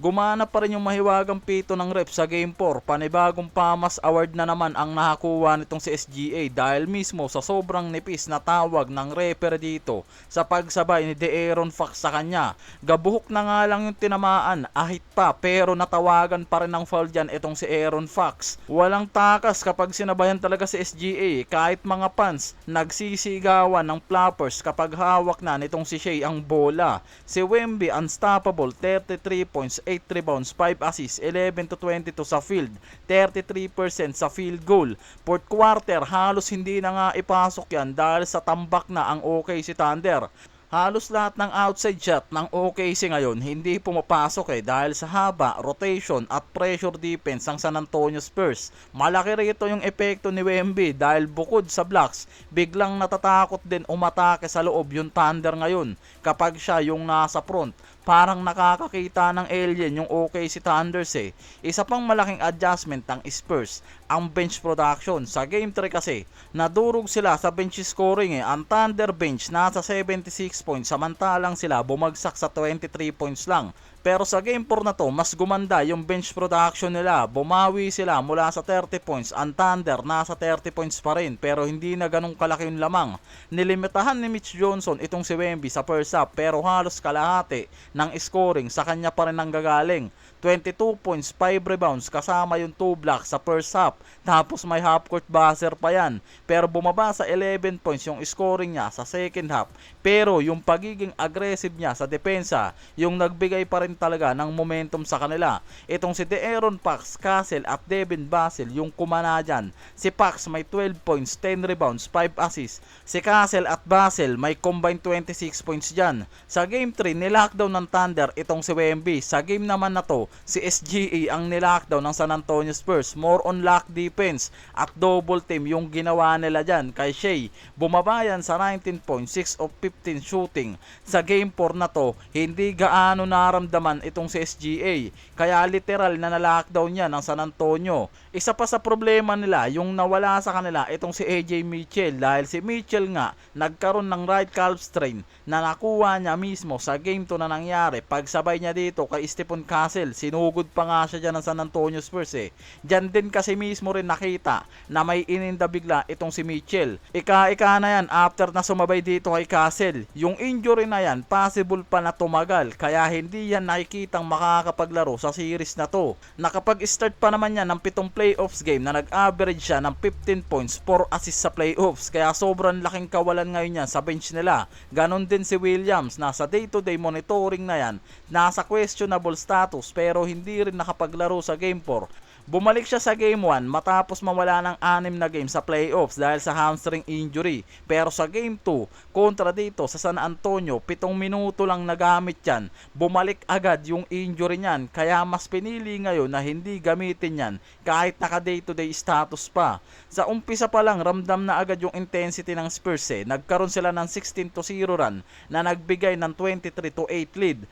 Gumana pa rin yung mahiwagang pito ng ref sa Game 4. Panibagong PAMAS Award na naman ang nakakuha nitong si SGA dahil mismo sa sobrang nipis na tawag ng referee dito sa pagsabay ni De'Aaron Fox sa kanya. Gabuhok na nga lang yung tinamaan, ahit pa, pero natawagan pa rin ng foul dyan itong si Aaron Fox. Walang takas kapag sinabayan talaga si SGA, kahit mga fans nagsisigawan ng flappers kapag hawak na nitong si Shea ang bola. Si Wemby unstoppable, 33 points, 8 rebounds, 5 assists, 11 to 22 sa field, 33% sa field goal. Fourth quarter, halos hindi na nga ipasok yan dahil sa tambak na ang OKC Thunder. Halos lahat ng outside shot ng OKC ngayon hindi pumapasok dahil sa haba, rotation at pressure defense ng San Antonio Spurs. Malaki rito yung epekto ni Wemby dahil bukod sa blocks, biglang natatakot din umatake sa loob yung Thunder ngayon kapag siya yung nasa front. Parang nakakakita ng alien yung OKC Thunders Isa pang malaking adjustment ng Spurs, ang bench production. Sa Game 3 kasi, nadurog sila sa bench scoring Ang Thunder bench nasa 76 points samantalang sila bumagsak sa 23 points lang. Pero sa Game 4 na to, mas gumanda yung bench production nila. Bumawi sila mula sa 30 points. Ang Thunder nasa 30 points pa rin pero hindi na ganun kalaki yung lamang. Nilimitahan ni Mitch Johnson itong si Wemby sa first half pero halos kalahati ng scoring sa kanya pa rin nanggagaling. 22 points, 5 rebounds kasama yung 2 blocks sa first half. Tapos may half court buzzer pa yan. Pero bumaba sa 11 points yung scoring niya sa second half. Pero yung pagiging aggressive niya sa depensa, yung nagbigay pa rin talaga ng momentum sa kanila. Itong si De'Aaron Fox, Castle at Devin Vassell yung kumana dyan. Si Fox may 12 points, 10 rebounds, 5 assists. Si Castle at Vassell may combined 26 points dyan. Sa Game 3, nilockdown ng Thunder itong si Wemby. Sa game naman na to, si SGA ang nilockdown ng San Antonio Spurs. More on lock defense at double team yung ginawa nila dyan kay Shea. Bumaba yan sa 19 points, 6 of 15 shooting. Sa Game 4 na to, hindi gaano naramdaman itong si SGA. Kaya literal na na-lockdown niya ng San Antonio. Isa pa sa problema nila, yung nawala sa kanila itong si AJ Mitchell dahil si Mitchell nga nagkaroon ng right calf strain na nakuha niya mismo sa Game 2 na nangyari. Pagsabay niya dito kay Stephen Castle, sinugod pa nga siya dyan ng San Antonio Spurs Diyan din kasi mismo rin nakita na may ininda bigla itong si Mitchell. Ika-ika na yan after na sumabay dito kay Castle. Yung injury na yan, possible pa na tumagal kaya hindi yan nakikitang makakapaglaro sa series na to. Nakapag-start pa naman yan ng 7 playoffs game na nag-average siya ng 15 points, 4 assists sa playoffs. Kaya sobrang laking kawalan ngayon yan sa bench nila. Ganon din si Williams, nasa day-to-day monitoring na yan, nasa questionable status pero hindi rin nakapaglaro sa Game 4. Bumalik siya sa Game 1 matapos mawala ng 6 na game sa playoffs dahil sa hamstring injury. Pero sa Game 2, kontra dito sa San Antonio, 7 minuto lang nagamit yan. Bumalik agad yung injury niyan kaya mas pinili ngayon na hindi gamitin yan kahit naka day-to-day status pa. Sa umpisa pa lang ramdam na agad yung intensity ng Spurs Nagkaroon sila ng 16-0 run na nagbigay ng 23-8 lead.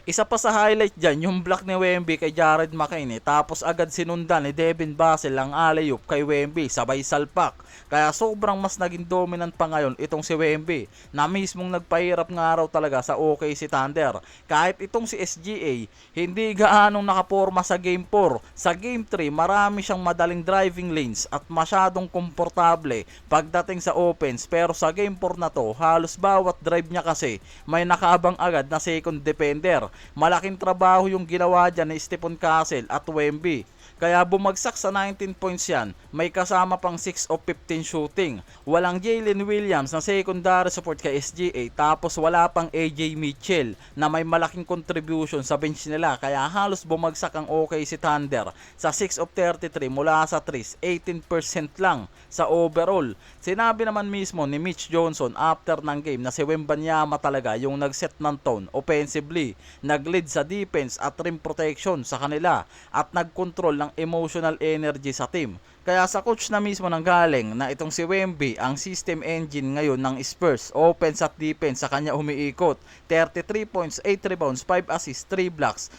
Isa pa sa highlight dyan, yung block ni Wemby kay Jared McCain tapos agad sinundan ni Devin Vassell ang alley-oop kay Wemby, sabay salpak. Kaya sobrang mas naging dominant pa ngayon itong si Wemby na mismong nagpahirap nga raw talaga sa OKC Thunder. Kahit itong si SGA, hindi gaanong nakaporma sa Game 4. Sa Game 3, marami siyang madaling driving lanes at masyadong komportable pagdating sa offense. Pero sa Game 4 na to, halos bawat drive niya kasi may nakaabang agad na second defender. Malaking trabaho yung ginawa dyan ni Stephen Castle at Wemby. Kaya bumagsak sa 19 points yan, may kasama pang 6 of 15 shooting. Walang Jalen Williams na secondary support kay SGA tapos wala pang AJ Mitchell na may malaking contribution sa bench nila kaya halos bumagsak ang OKC Thunder sa 6 of 33 mula sa 3, 18% lang sa overall. Sinabi naman mismo ni Mitch Johnson after ng game na si Wembanyama talaga yung nag-set ng tone offensively, nag-lead sa defense at rim protection sa kanila at nag-control ng emotional energy sa team. Kaya sa coach na mismo nang galing na itong si Wemby ang system engine ngayon ng Spurs. Offense at defense sa kanya umiikot. 33 points, 8 rebounds, 5 assists, 3 blocks.